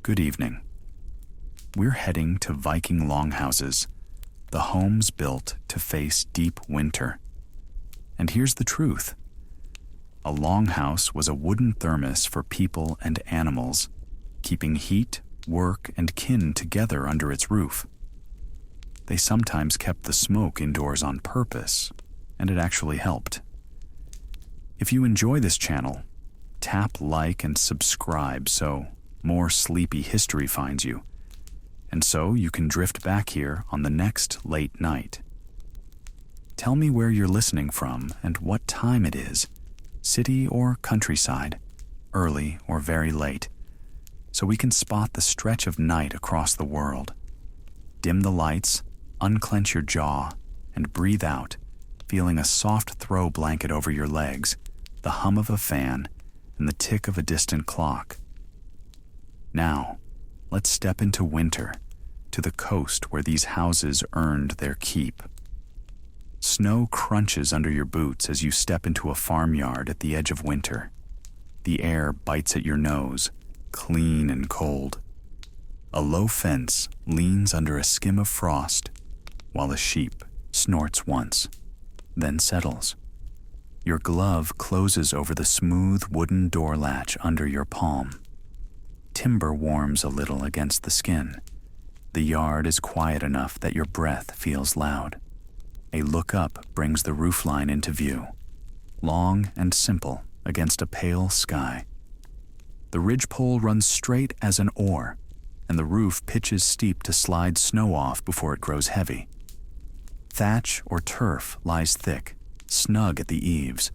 Good evening. We're heading to Viking Longhouses, the homes built to face deep winter. And here's the truth. A longhouse was a wooden thermos for people and animals, keeping heat, work, and kin together under its roof. They sometimes kept the smoke indoors on purpose, and it actually helped. If you enjoy this channel, tap like and subscribe so more sleepy history finds you, and so you can drift back here on the next late night. Tell me where you're listening from and what time it is, city or countryside, early or very late, so we can spot the stretch of night across the world. Dim the lights, unclench your jaw, and breathe out, feeling a soft throw blanket over your legs, the hum of a fan, and the tick of a distant clock. Now, let's step into winter, to the coast where these houses earned their keep. Snow crunches under your boots as you step into a farmyard at the edge of winter. The air bites at your nose, clean and cold. A low fence leans under a skim of frost, while a sheep snorts once, then settles. Your glove closes over the smooth wooden door latch under your palm. Timber warms a little against the skin. The yard is quiet enough that your breath feels loud. A look up brings the roofline into view, long and simple against a pale sky. The ridgepole runs straight as an oar, and the roof pitches steep to slide snow off before it grows heavy. Thatch or turf lies thick, snug at the eaves.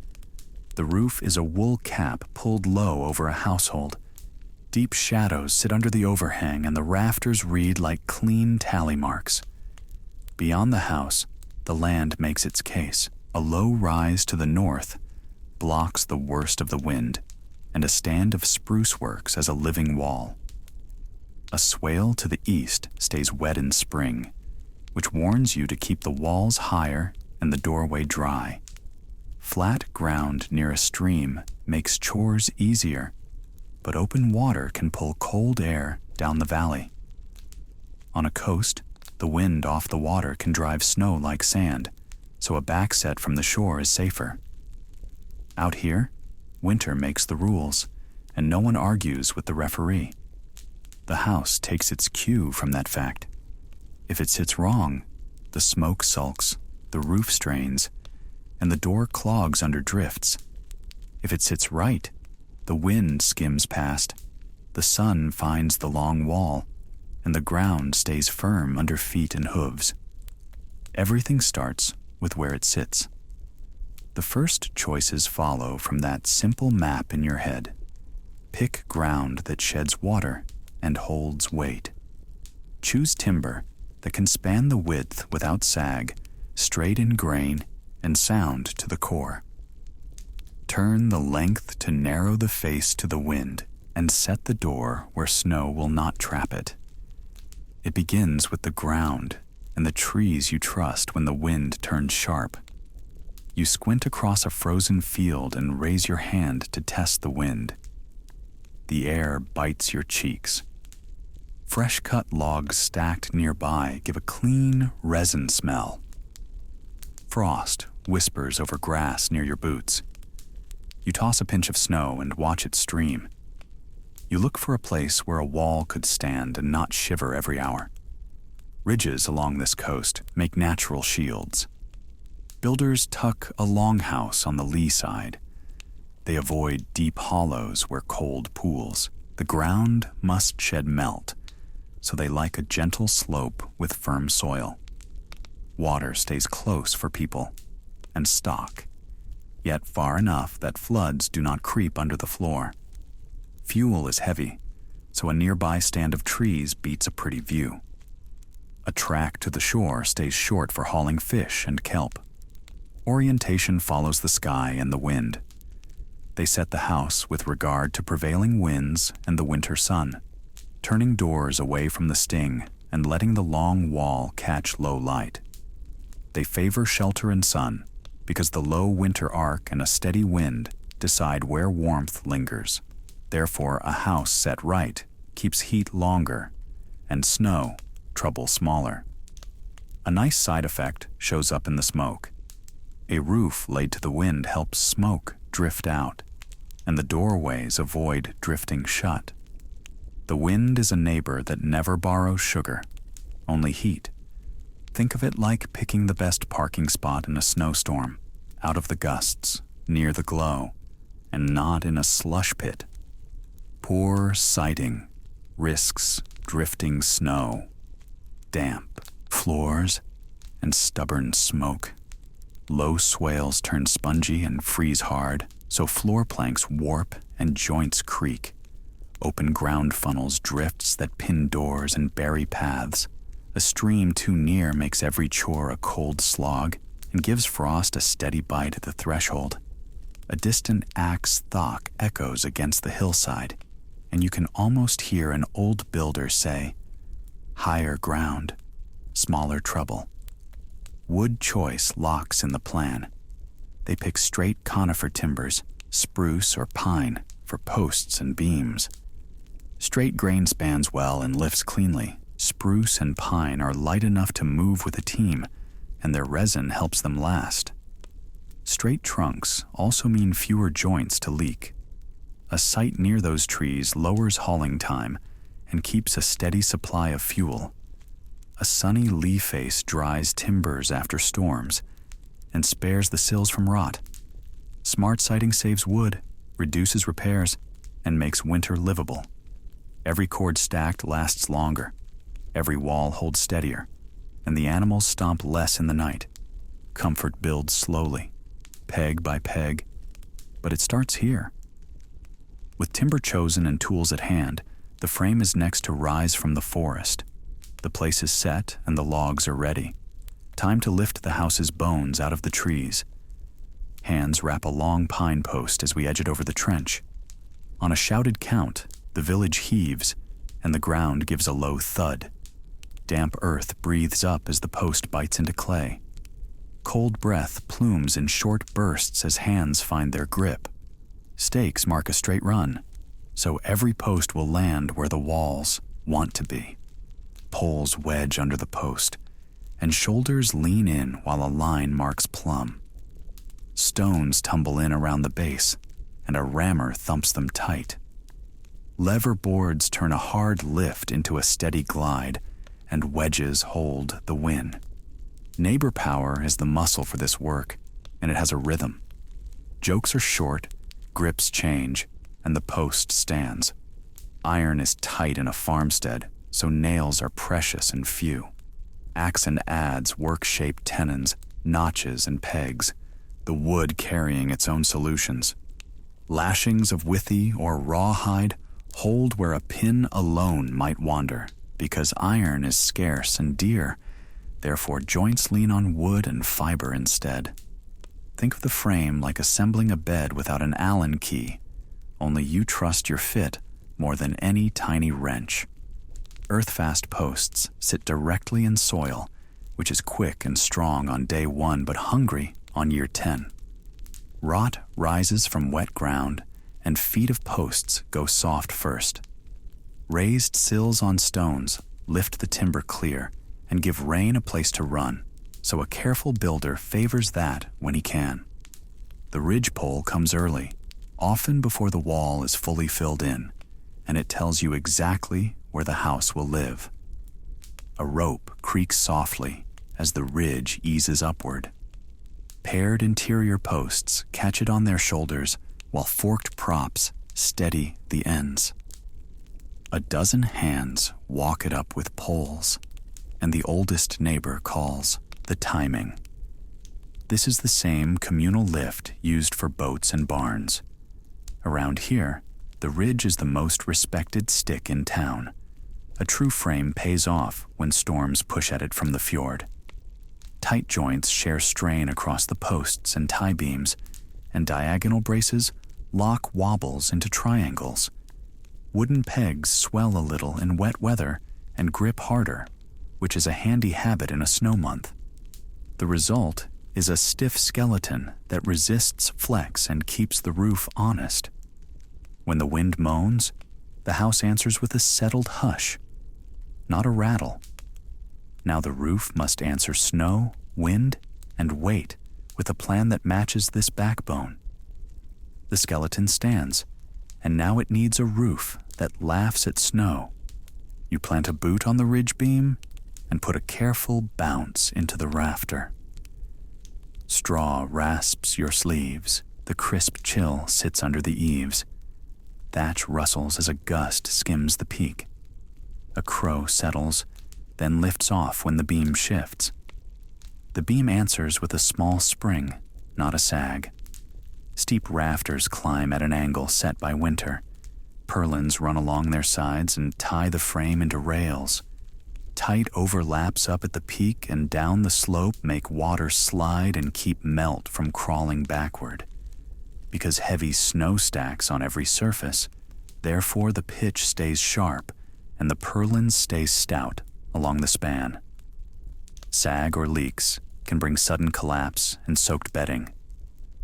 The roof is a wool cap pulled low over a household. Deep shadows sit under the overhang and the rafters read like clean tally marks. Beyond the house, the land makes its case. A low rise to the north blocks the worst of the wind, and a stand of spruce works as a living wall. A swale to the east stays wet in spring, which warns you to keep the walls higher and the doorway dry. Flat ground near a stream makes chores easier, but open water can pull cold air down the valley. On a coast, the wind off the water can drive snow like sand, so a backset from the shore is safer. Out here, winter makes the rules, and no one argues with the referee. The house takes its cue from that fact. If it sits wrong, the smoke sulks, the roof strains, and the door clogs under drifts. If it sits right, the wind skims past, the sun finds the long wall, and the ground stays firm under feet and hooves. Everything starts with where it sits. The first choices follow from that simple map in your head. Pick ground that sheds water and holds weight. Choose timber that can span the width without sag, straight in grain, and sound to the core. Turn the length to narrow the face to the wind and set the door where snow will not trap it. It begins with the ground and the trees you trust when the wind turns sharp. You squint across a frozen field and raise your hand to test the wind. The air bites your cheeks. Fresh-cut logs stacked nearby give a clean resin smell. Frost whispers over grass near your boots. You toss a pinch of snow and watch it stream. You look for a place where a wall could stand and not shiver every hour. Ridges along this coast make natural shields. Builders tuck a longhouse on the lee side. They avoid deep hollows where cold pools. The ground must shed melt, so they like a gentle slope with firm soil. Water stays close for people and stock, yet far enough that floods do not creep under the floor. Fuel is heavy, so a nearby stand of trees beats a pretty view. A track to the shore stays short for hauling fish and kelp. Orientation follows the sky and the wind. They set the house with regard to prevailing winds and the winter sun, turning doors away from the sting and letting the long wall catch low light. They favor shelter and sun because the low winter arc and a steady wind decide where warmth lingers. Therefore, a house set right keeps heat longer, and snow, trouble smaller. A nice side effect shows up in the smoke. A roof laid to the wind helps smoke drift out, and the doorways avoid drifting shut. The wind is a neighbor that never borrows sugar, only heat. Think of it like picking the best parking spot in a snowstorm, out of the gusts, near the glow, and not in a slush pit. Poor sighting risks drifting snow, damp floors, and stubborn smoke. Low swales turn spongy and freeze hard, so floor planks warp and joints creak. Open ground funnels drifts that pin doors and bury paths. A stream too near makes every chore a cold slog and gives frost a steady bite at the threshold. A distant axe thock echoes against the hillside, and you can almost hear an old builder say, "Higher ground, smaller trouble." Wood choice locks in the plan. They pick straight conifer timbers, spruce or pine, for posts and beams. Straight grain spans well and lifts cleanly. Spruce and pine are light enough to move with a team, and their resin helps them last. Straight trunks also mean fewer joints to leak. A site near those trees lowers hauling time and keeps a steady supply of fuel. A sunny lee face dries timbers after storms and spares the sills from rot. Smart siting saves wood, reduces repairs, and makes winter livable. Every cord stacked lasts longer. Every wall holds steadier, and the animals stomp less in the night. Comfort builds slowly, peg by peg, but it starts here. With timber chosen and tools at hand, the frame is next to rise from the forest. The place is set and the logs are ready. Time to lift the house's bones out of the trees. Hands wrap a long pine post as we edge it over the trench. On a shouted count, the village heaves, and the ground gives a low thud. Damp earth breathes up as the post bites into clay. Cold breath plumes in short bursts as hands find their grip. Stakes mark a straight run, so every post will land where the walls want to be. Poles wedge under the post, and shoulders lean in while a line marks plumb. Stones tumble in around the base, and a rammer thumps them tight. Lever boards turn a hard lift into a steady glide, and wedges hold the win. Neighbor power is the muscle for this work, and it has a rhythm. Jokes are short, grips change, and the post stands. Iron is tight in a farmstead, so nails are precious and few. Axe and adze work shape tenons, notches and pegs, the wood carrying its own solutions. Lashings of withy or rawhide hold where a pin alone might wander, because iron is scarce and dear, therefore joints lean on wood and fiber instead. Think of the frame like assembling a bed without an Allen key, only you trust your fit more than any tiny wrench. Earth-fast posts sit directly in soil, which is quick and strong on day 1 but hungry on year 10. Rot rises from wet ground, and feet of posts go soft first. Raised sills on stones lift the timber clear and give rain a place to run, so a careful builder favors that when he can. The ridgepole comes early, often before the wall is fully filled in, and it tells you exactly where the house will live. A rope creaks softly as the ridge eases upward. Paired interior posts catch it on their shoulders while forked props steady the ends. A dozen hands walk it up with poles, and the oldest neighbor calls the timing. This is the same communal lift used for boats and barns. Around here, the ridge is the most respected stick in town. A true frame pays off when storms push at it from the fjord. Tight joints share strain across the posts and tie beams, and diagonal braces lock wobbles into triangles. Wooden pegs swell a little in wet weather and grip harder, which is a handy habit in a snow month. The result is a stiff skeleton that resists flex and keeps the roof honest. When the wind moans, the house answers with a settled hush, not a rattle. Now the roof must answer snow, wind, and weight with a plan that matches this backbone. The skeleton stands, and now it needs a roof that laughs at snow. You plant a boot on the ridge beam and put a careful bounce into the rafter. Straw rasps your sleeves, the crisp chill sits under the eaves. Thatch rustles as a gust skims the peak. A crow settles, then lifts off when the beam shifts. The beam answers with a small spring, not a sag. Steep rafters climb at an angle set by winter. Purlins run along their sides and tie the frame into rails. Tight overlaps up at the peak and down the slope make water slide and keep melt from crawling backward. Because heavy snow stacks on every surface, therefore the pitch stays sharp and the purlins stay stout along the span. Sag or leaks can bring sudden collapse and soaked bedding.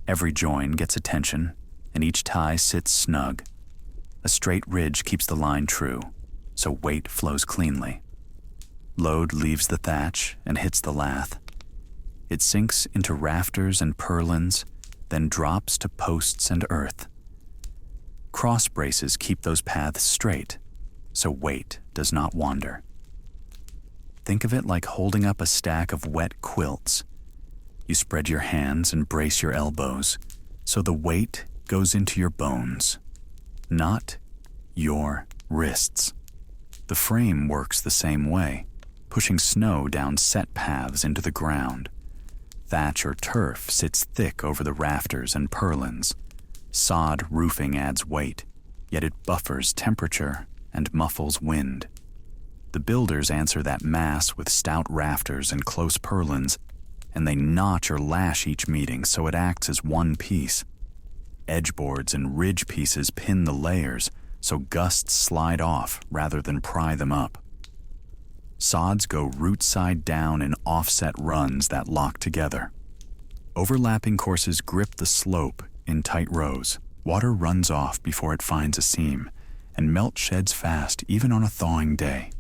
Every join gets attention and each tie sits snug. A straight ridge keeps the line true, so weight flows cleanly. Load leaves the thatch and hits the lath. It sinks into rafters and purlins, then drops to posts and earth. Cross braces keep those paths straight, so weight does not wander. Think of it like holding up a stack of wet quilts. You spread your hands and brace your elbows, so the weight goes into your bones, not your wrists. The frame works the same way, pushing snow down set paths into the ground. Thatch or turf sits thick over the rafters and purlins. Sod roofing adds weight, yet it buffers temperature and muffles wind. The builders answer that mass with stout rafters and close purlins, and they notch or lash each meeting so it acts as one piece. Edgeboards and ridge pieces pin the layers so gusts slide off rather than pry them up. Sods go root side down in offset runs that lock together. Overlapping courses grip the slope in tight rows. Water runs off before it finds a seam, and melt sheds fast even on a thawing day.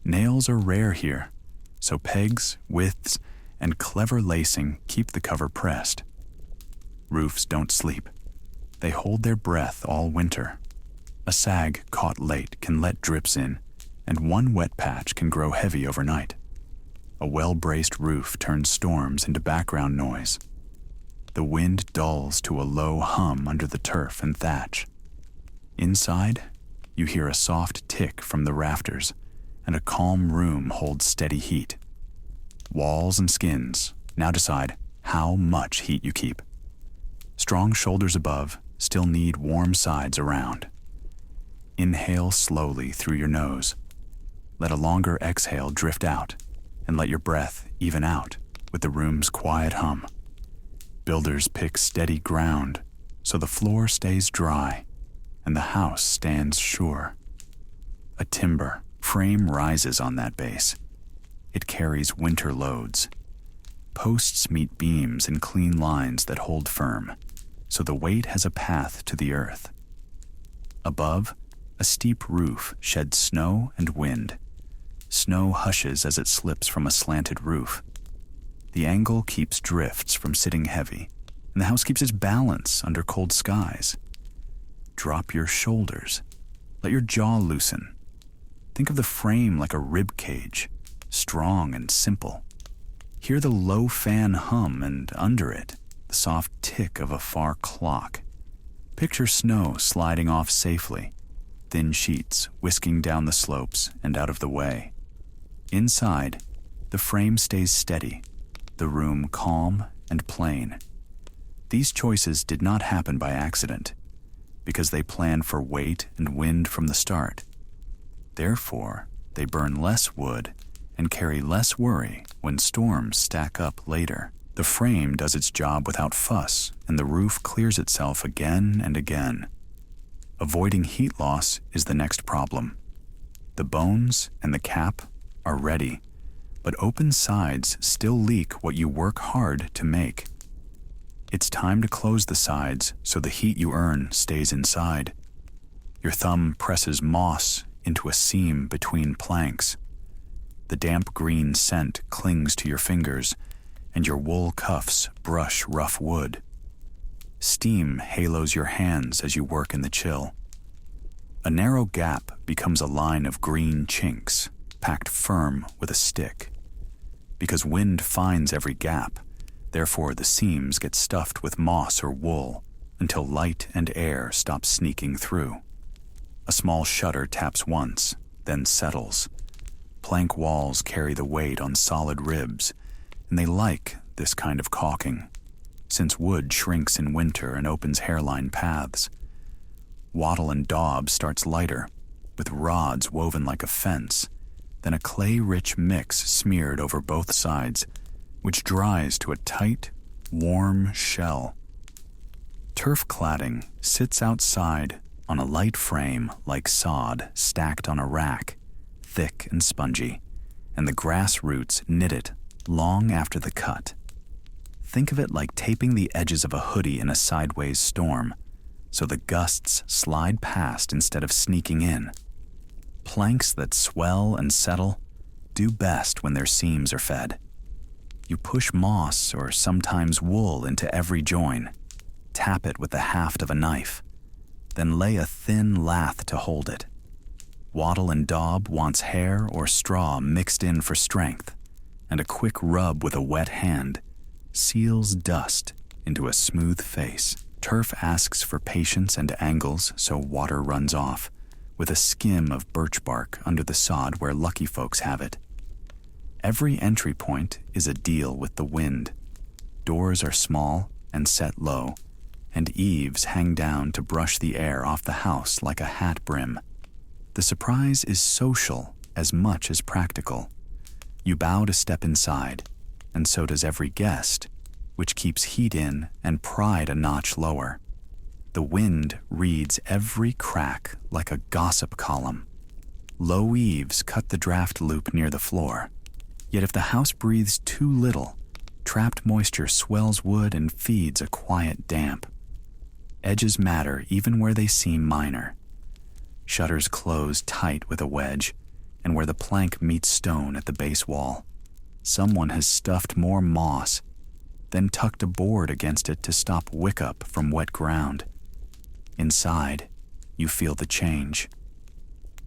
Nails are rare here, so pegs, withes, and clever lacing keep the cover pressed. Roofs don't sleep. They hold their breath all winter. A sag caught late can let drips in, and one wet patch can grow heavy overnight. A well-braced roof turns storms into background noise. The wind dulls to a low hum under the turf and thatch. Inside, you hear a soft tick from the rafters, and a calm room holds steady heat. Walls and skins now decide how much heat you keep. Strong shoulders above still need warm sides around. Inhale slowly through your nose. Let a longer exhale drift out, and let your breath even out with the room's quiet hum. Builders pick steady ground, so the floor stays dry, and the house stands sure. A timber frame rises on that base. It carries winter loads. Posts meet beams in clean lines that hold firm, so the weight has a path to the earth. Above, a steep roof sheds snow and wind. Snow hushes as it slips from a slanted roof. The angle keeps drifts from sitting heavy, and the house keeps its balance under cold skies. Drop your shoulders. Let your jaw loosen. Think of the frame like a rib cage, strong and simple. Hear the low fan hum, and under it, the soft tick of a far clock. Picture snow sliding off safely, thin sheets whisking down the slopes and out of the way. Inside, the frame stays steady, the room calm and plain. These choices did not happen by accident, because they planned for weight and wind from the start. Therefore, they burn less wood and carry less worry when storms stack up later. The frame does its job without fuss, and the roof clears itself again and again. Avoiding heat loss is the next problem. The bones and the cap are ready, but open sides still leak what you work hard to make. It's time to close the sides so the heat you earn stays inside. Your thumb presses moss into a seam between planks. The damp green scent clings to your fingers, and your wool cuffs brush rough wood. Steam halos your hands as you work in the chill. A narrow gap becomes a line of green chinks, packed firm with a stick. Because wind finds every gap, therefore the seams get stuffed with moss or wool until light and air stop sneaking through. A small shutter taps once, then settles. Plank walls carry the weight on solid ribs, and they like this kind of caulking, since wood shrinks in winter and opens hairline paths. Wattle and daub starts lighter, with rods woven like a fence, then a clay-rich mix smeared over both sides, which dries to a tight, warm shell. Turf cladding sits outside on a light frame like sod stacked on a rack, thick and spongy, and the grass roots knit it long after the cut. Think of it like taping the edges of a hoodie in a sideways storm, so the gusts slide past instead of sneaking in. Planks that swell and settle do best when their seams are fed. You push moss or sometimes wool into every join, tap it with the haft of a knife, then lay a thin lath to hold it. Wattle and daub wants hair or straw mixed in for strength, and a quick rub with a wet hand seals dust into a smooth face. Turf asks for patience and angles so water runs off, with a skim of birch bark under the sod where lucky folks have it. Every entry point is a deal with the wind. Doors are small and set low, and eaves hang down to brush the air off the house like a hat brim. The surprise is social as much as practical. You bow to step inside, and so does every guest, which keeps heat in and pride a notch lower. The wind reads every crack like a gossip column. Low eaves cut the draft loop near the floor. Yet if the house breathes too little, trapped moisture swells wood and feeds a quiet damp. Edges matter even where they seem minor. Shutters close tight with a wedge, and where the plank meets stone at the base wall, someone has stuffed more moss, then tucked a board against it to stop wickup from wet ground. Inside, you feel the change.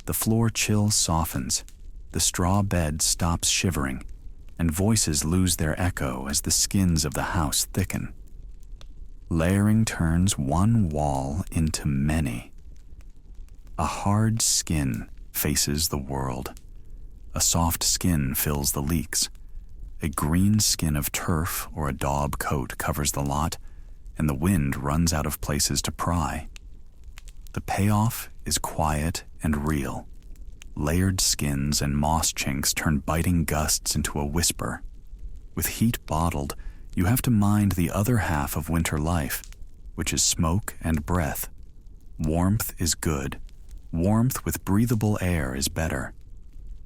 The floor chill softens, the straw bed stops shivering, and voices lose their echo as the skins of the house thicken. Layering turns one wall into many. A hard skin faces the world. A soft skin fills the leaks. A green skin of turf or a daub coat covers the lot, and the wind runs out of places to pry. The payoff is quiet and real. Layered skins and moss chinks turn biting gusts into a whisper. With heat bottled, you have to mind the other half of winter life, which is smoke and breath. Warmth is good. Warmth with breathable air is better.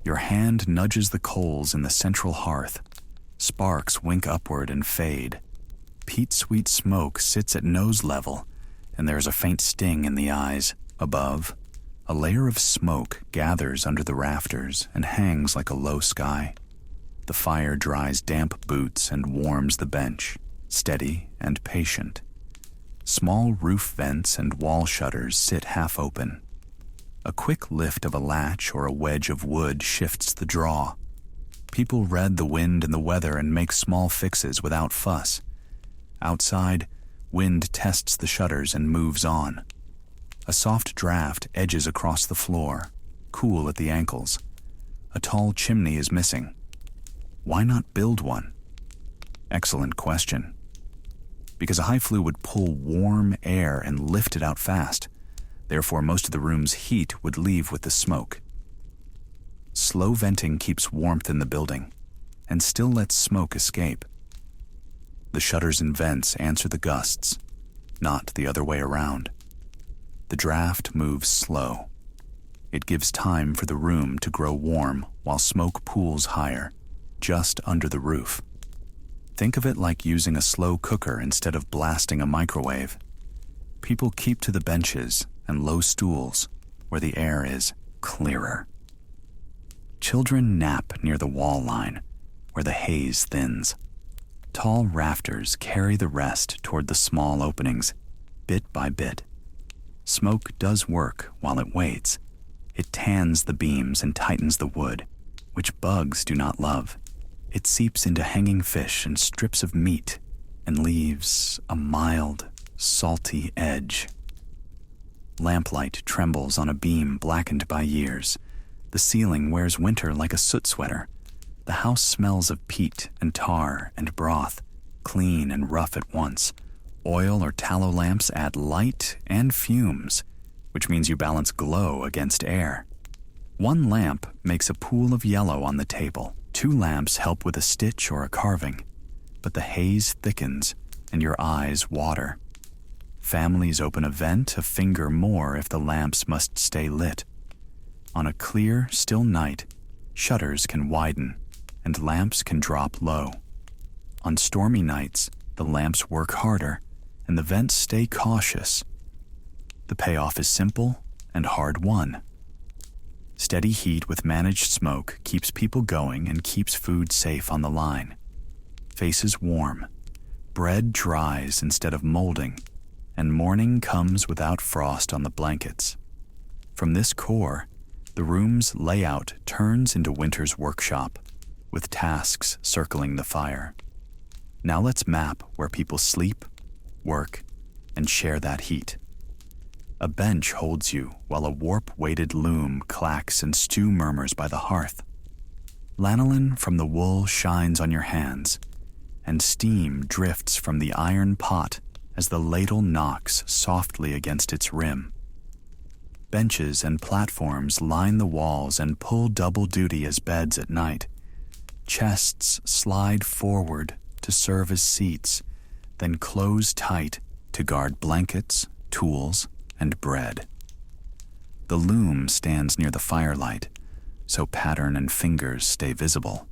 Your hand nudges the coals in the central hearth. Sparks wink upward and fade. Peat-sweet smoke sits at nose level, and there is a faint sting in the eyes. Above, a layer of smoke gathers under the rafters and hangs like a low sky. The fire dries damp boots and warms the bench, steady and patient. Small roof vents and wall shutters sit half open. A quick lift of a latch or a wedge of wood shifts the draw. People read the wind and the weather and make small fixes without fuss. Outside, wind tests the shutters and moves on. A soft draft edges across the floor, cool at the ankles. A tall chimney is missing. Why not build one? Excellent question. Because a high flue would pull warm air and lift it out fast. Therefore, most of the room's heat would leave with the smoke. Slow venting keeps warmth in the building and still lets smoke escape. The shutters and vents answer the gusts, not the other way around. The draft moves slow. It gives time for the room to grow warm while smoke pools higher, just under the roof. Think of it like using a slow cooker instead of blasting a microwave. People keep to the benches and low stools, where the air is clearer. Children nap near the wall line, where the haze thins. Tall rafters carry the rest toward the small openings, bit by bit. Smoke does work while it waits. It tans the beams and tightens the wood, which bugs do not love. It seeps into hanging fish and strips of meat and leaves a mild, salty edge. Lamplight trembles on a beam blackened by years. The ceiling wears winter like a soot sweater. The house smells of peat and tar and broth, clean and rough at once. Oil or tallow lamps add light and fumes, which means you balance glow against air. One lamp makes a pool of yellow on the table. 2 lamps help with a stitch or a carving, but the haze thickens and your eyes water. Families open a vent a finger more if the lamps must stay lit. On a clear, still night, shutters can widen and lamps can drop low. On stormy nights, the lamps work harder and the vents stay cautious. The payoff is simple and hard-won. Steady heat with managed smoke keeps people going and keeps food safe on the line. Faces warm, bread dries instead of molding, and morning comes without frost on the blankets. From this core, the room's layout turns into winter's workshop, with tasks circling the fire. Now let's map where people sleep, work, and share that heat. A bench holds you while a warp-weighted loom clacks and stew murmurs by the hearth. Lanolin from the wool shines on your hands, and steam drifts from the iron pot as the ladle knocks softly against its rim. Benches and platforms line the walls and pull double duty as beds at night. Chests slide forward to serve as seats, then close tight to guard blankets, tools, and bread. The loom stands near the firelight, so pattern and fingers stay visible,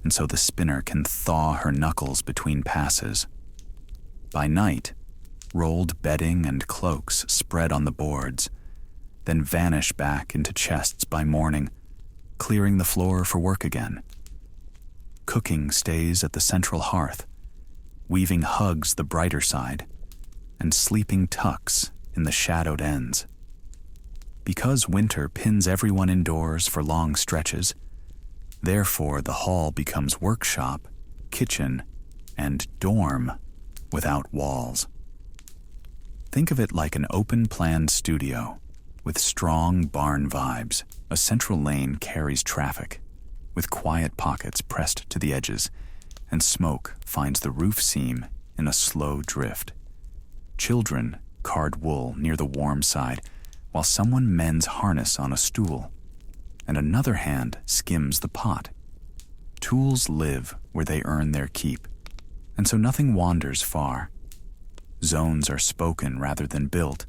and so the spinner can thaw her knuckles between passes. By night, rolled bedding and cloaks spread on the boards, then vanish back into chests by morning, clearing the floor for work again. Cooking stays at the central hearth, weaving hugs the brighter side, and sleeping tucks in the shadowed ends. Because winter pins everyone indoors for long stretches, therefore the hall becomes workshop, kitchen, and dorm without walls. Think of it like an open-plan studio with strong barn vibes. A central lane carries traffic, with quiet pockets pressed to the edges, and smoke finds the roof seam in a slow drift. Children card wool near the warm side, while someone mends harness on a stool, and another hand skims the pot. Tools live where they earn their keep, and so nothing wanders far. Zones are spoken rather than built,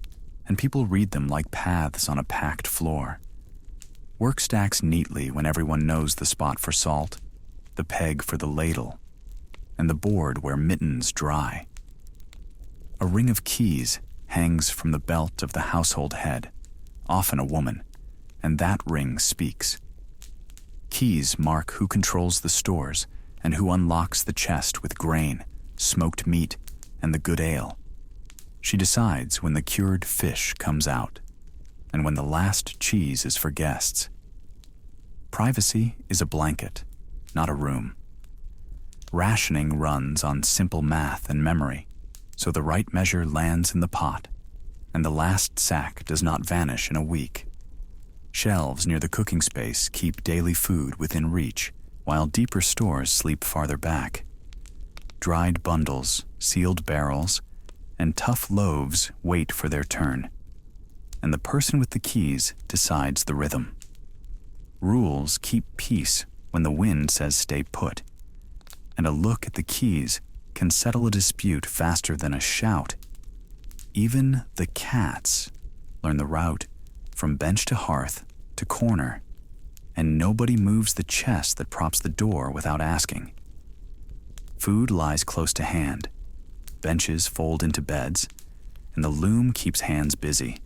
and people read them like paths on a packed floor. Work stacks neatly when everyone knows the spot for salt, the peg for the ladle, and the board where mittens dry. A ring of keys hangs from the belt of the household head, often a woman, and that ring speaks. Keys mark who controls the stores and who unlocks the chest with grain, smoked meat, and the good ale. She decides when the cured fish comes out and when the last cheese is for guests. Privacy is a blanket, not a room. Rationing runs on simple math and memory, so the right measure lands in the pot, and the last sack does not vanish in a week. Shelves near the cooking space keep daily food within reach, while deeper stores sleep farther back. Dried bundles, sealed barrels, and tough loaves wait for their turn, and the person with the keys decides the rhythm. Rules keep peace when the wind says stay put, and a look at the keys can settle a dispute faster than a shout. Even the cats learn the route from bench to hearth to corner, and nobody moves the chest that props the door without asking. Food lies close to hand, benches fold into beds, and the loom keeps hands busy.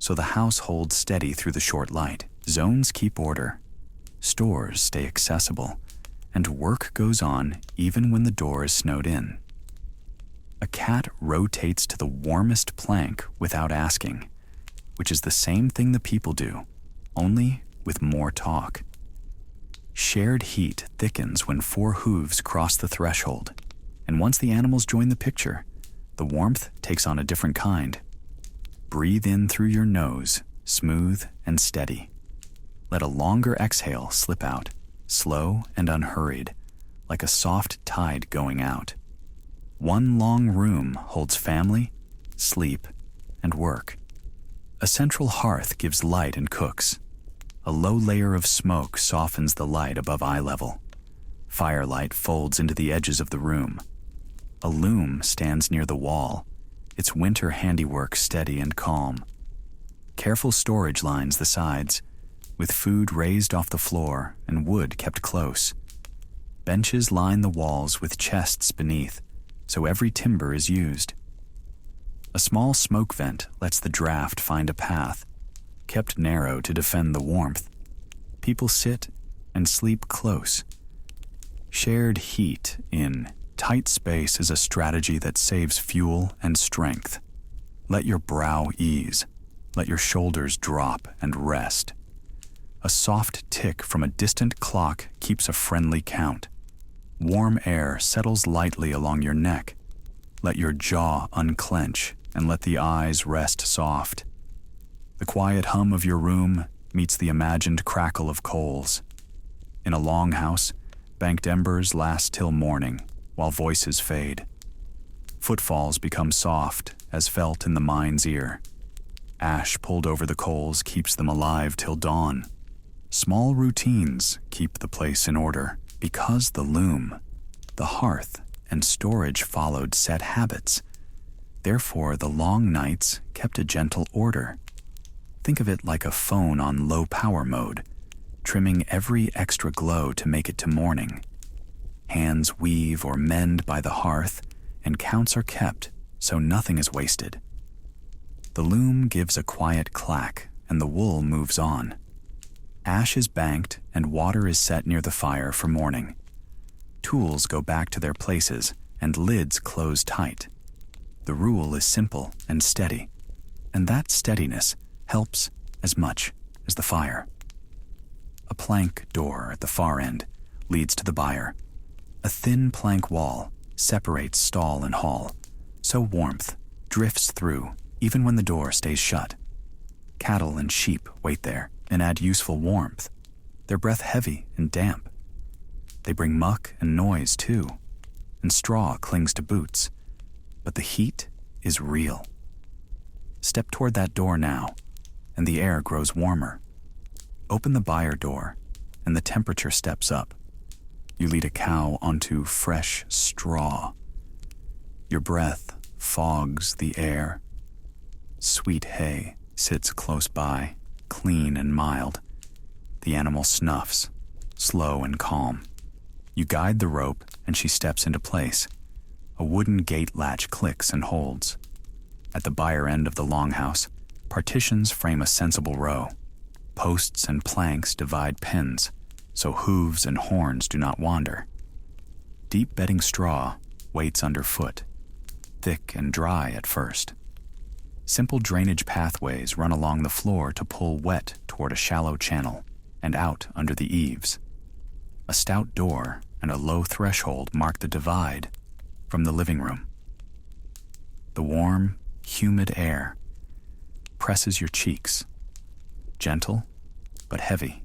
so the house holds steady through the short light. Zones keep order, stores stay accessible, and work goes on even when the door is snowed in. A cat rotates to the warmest plank without asking, which is the same thing the people do, only with more talk. Shared heat thickens when 4 hooves cross the threshold, and once the animals join the picture, the warmth takes on a different kind. Breathe in through your nose, smooth and steady. Let a longer exhale slip out, slow and unhurried, like a soft tide going out. One long room holds family, sleep, and work. A central hearth gives light and cooks. A low layer of smoke softens the light above eye level. Firelight folds into the edges of the room. A loom stands near the wall, its winter handiwork steady and calm. Careful storage lines the sides, with food raised off the floor and wood kept close. Benches line the walls with chests beneath, so every timber is used. A small smoke vent lets the draft find a path, kept narrow to defend the warmth. People sit and sleep close. Shared heat in tight space is a strategy that saves fuel and strength. Let your brow ease. Let your shoulders drop and rest. A soft tick from a distant clock keeps a friendly count. Warm air settles lightly along your neck. Let your jaw unclench and let the eyes rest soft. The quiet hum of your room meets the imagined crackle of coals. In a longhouse, banked embers last till morning, while voices fade. Footfalls become soft, as felt in the mind's ear. Ash pulled over the coals keeps them alive till dawn. Small routines keep the place in order, because the loom, the hearth, and storage followed set habits. Therefore, the long nights kept a gentle order. Think of it like a phone on low power mode, trimming every extra glow to make it to morning. Hands weave or mend by the hearth, and counts are kept, so nothing is wasted. The loom gives a quiet clack, and the wool moves on. Ash is banked, and water is set near the fire for morning. Tools go back to their places, and lids close tight. The rule is simple and steady, and that steadiness helps as much as the fire. A plank door at the far end leads to the byre. A thin plank wall separates stall and hall, so warmth drifts through even when the door stays shut. Cattle and sheep wait there and add useful warmth, their breath heavy and damp. They bring muck and noise too, and straw clings to boots, but the heat is real. Step toward that door now, and the air grows warmer. Open the byre door, and the temperature steps up. You lead a cow onto fresh straw. Your breath fogs the air. Sweet hay sits close by, clean and mild. The animal snuffs, slow and calm. You guide the rope, and she steps into place. A wooden gate latch clicks and holds. At the byre end of the longhouse, partitions frame a sensible row. Posts and planks divide pens, so hooves and horns do not wander. Deep bedding straw waits underfoot, thick and dry at first. Simple drainage pathways run along the floor to pull wet toward a shallow channel and out under the eaves. A stout door and a low threshold mark the divide from the living room. The warm, humid air presses your cheeks, gentle but heavy.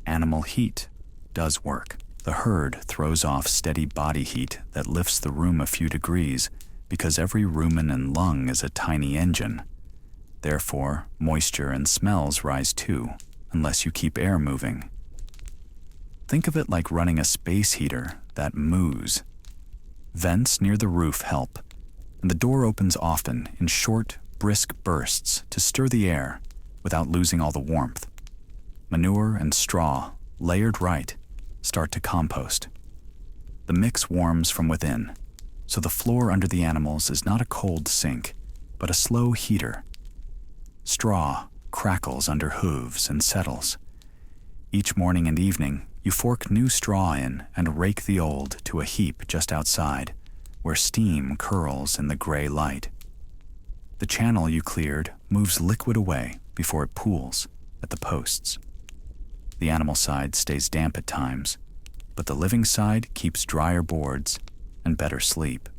Animal heat does work. The herd throws off steady body heat that lifts the room a few degrees because every rumen and lung is a tiny engine. Therefore, moisture and smells rise too, unless you keep air moving. Think of it like running a space heater that moos. Vents near the roof help, and the door opens often in short, brisk bursts to stir the air without losing all the warmth. Manure and straw, layered right, start to compost. The mix warms from within, so the floor under the animals is not a cold sink, but a slow heater. Straw crackles under hooves and settles. Each morning and evening, you fork new straw in and rake the old to a heap just outside, where steam curls in the gray light. The channel you cleared moves liquid away before it pools at the posts. The animal side stays damp at times, but the living side keeps drier boards and better sleep.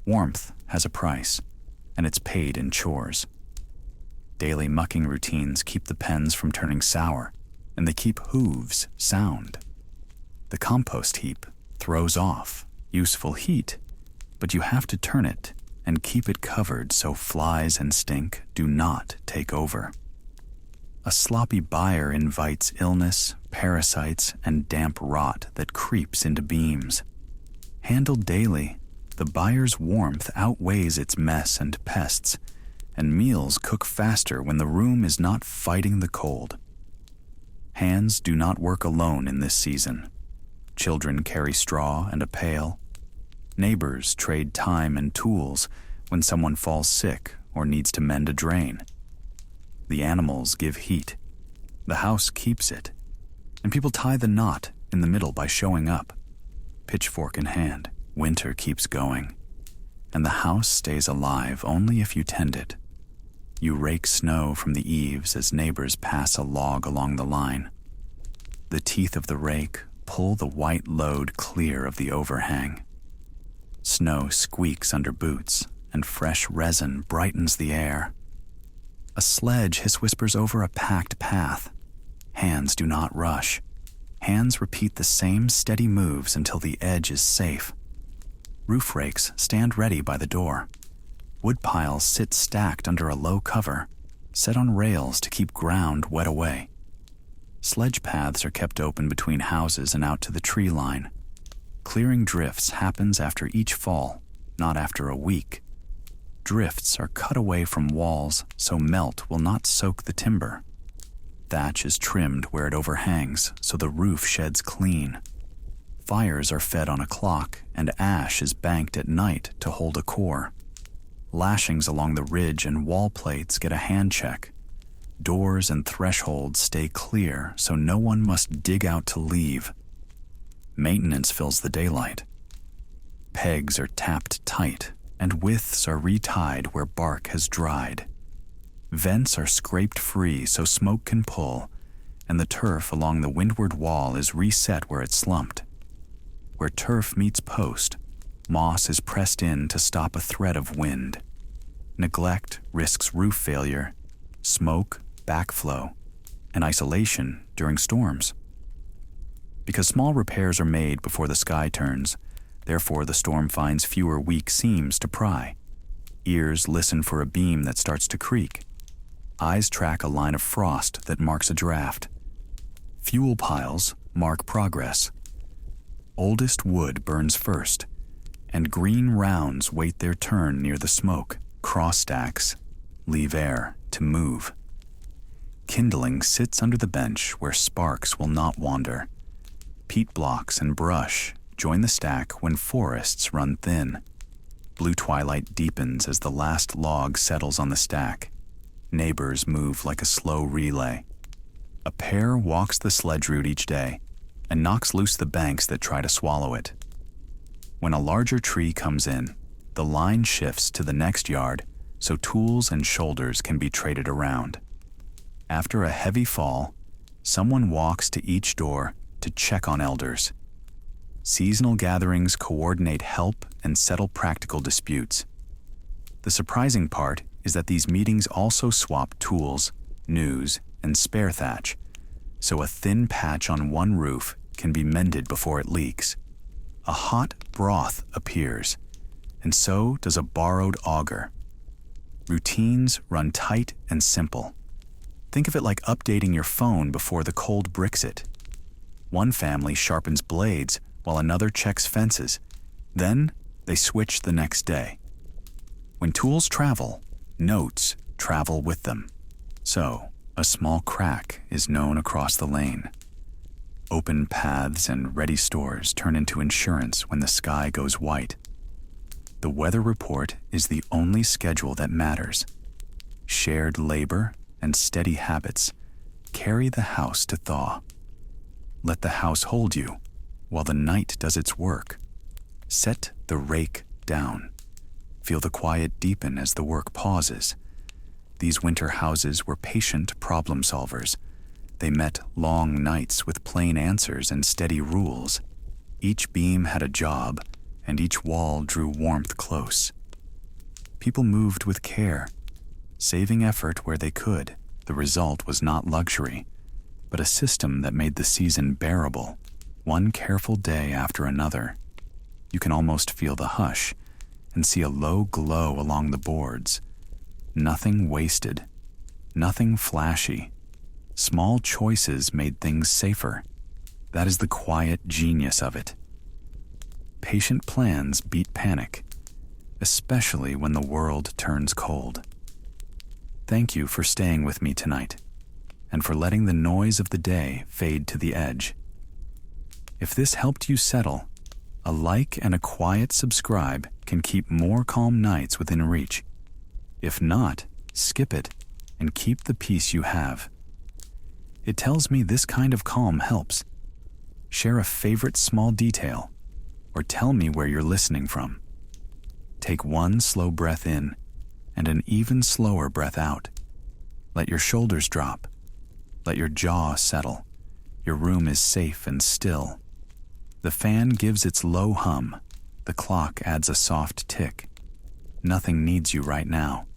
Warmth has a price, and it's paid in chores. Daily mucking routines keep the pens from turning sour, and they keep hooves sound. The compost heap throws off useful heat, but you have to turn it and keep it covered so flies and stink do not take over. A sloppy byre invites illness, parasites, and damp rot that creeps into beams. Handled daily, the byre's warmth outweighs its mess and pests, and meals cook faster when the room is not fighting the cold. Hands do not work alone in this season. Children carry straw and a pail. Neighbors trade time and tools when someone falls sick or needs to mend a drain. The animals give heat. The house keeps it. And people tie the knot in the middle by showing up. Pitchfork in hand, winter keeps going. And the house stays alive only if you tend it. You rake snow from the eaves as neighbors pass a log along the line. The teeth of the rake pull the white load clear of the overhang. Snow squeaks under boots, and fresh resin brightens the air. A sledge whispers over a packed path. Hands do not rush. Hands repeat the same steady moves until the edge is safe. Roof rakes stand ready by the door. Wood piles sit stacked under a low cover, set on rails to keep ground wet away. Sledge paths are kept open between houses and out to the tree line. Clearing drifts happens after each fall, not after a week. Drifts are cut away from walls so melt will not soak the timber. Thatch is trimmed where it overhangs so the roof sheds clean. Fires are fed on a clock and ash is banked at night to hold a core. Lashings along the ridge and wall plates get a hand check. Doors and thresholds stay clear so no one must dig out to leave. Maintenance fills the daylight. Pegs are tapped tight and withes are retied where bark has dried. Vents are scraped free so smoke can pull, and the turf along the windward wall is reset where it slumped. Where turf meets post, moss is pressed in to stop a thread of wind. Neglect risks roof failure, smoke, backflow, and isolation during storms. Because small repairs are made before the sky turns, therefore the storm finds fewer weak seams to pry. Ears listen for a beam that starts to creak. Eyes track a line of frost that marks a draft. Fuel piles mark progress. Oldest wood burns first, and green rounds wait their turn near the smoke. Cross stacks leave air to move. Kindling sits under the bench where sparks will not wander. Peat blocks and brush join the stack when forests run thin. Blue twilight deepens as the last log settles on the stack. Neighbors move like a slow relay. A pair walks the sledge route each day and knocks loose the banks that try to swallow it. When a larger tree comes in, the line shifts to the next yard so tools and shoulders can be traded around. After a heavy fall, someone walks to each door to check on elders. Seasonal gatherings coordinate help and settle practical disputes. The surprising part is that these meetings also swap tools, news, and spare thatch, so a thin patch on one roof can be mended before it leaks. A hot broth appears, and so does a borrowed auger. Routines run tight and simple. Think of it like updating your phone before the cold bricks it. One family sharpens blades while another checks fences. Then they switch the next day. When tools travel, notes travel with them. So, a small crack is known across the lane. Open paths and ready stores turn into insurance when the sky goes white. The weather report is the only schedule that matters. Shared labor and steady habits carry the house to thaw. Let the house hold you while the night does its work. Set the rake down. Feel the quiet deepen as the work pauses. These winter houses were patient problem solvers. They met long nights with plain answers and steady rules. Each beam had a job, and each wall drew warmth close. People moved with care, saving effort where they could. The result was not luxury, but a system that made the season bearable, one careful day after another. You can almost feel the hush and see a low glow along the boards. Nothing wasted, nothing flashy. Small choices made things safer. That is the quiet genius of it. Patient plans beat panic, especially when the world turns cold. Thank you for staying with me tonight, and for letting the noise of the day fade to the edge. If this helped you settle, a like and a quiet subscribe can keep more calm nights within reach. If not, skip it and keep the peace you have. It tells me this kind of calm helps. Share a favorite small detail, or tell me where you're listening from. Take one slow breath in and an even slower breath out. Let your shoulders drop. Let your jaw settle. Your room is safe and still. The fan gives its low hum. The clock adds a soft tick. Nothing needs you right now.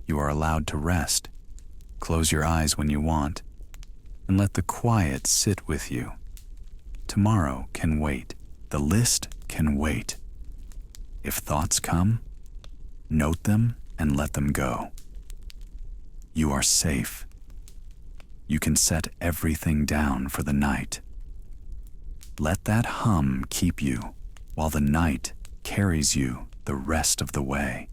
You are allowed to rest. Close your eyes when you want, and let the quiet sit with you. Tomorrow can wait. The list can wait. If thoughts come, note them and let them go. You are safe. You can set everything down for the night. Let that hum keep you while the night carries you the rest of the way.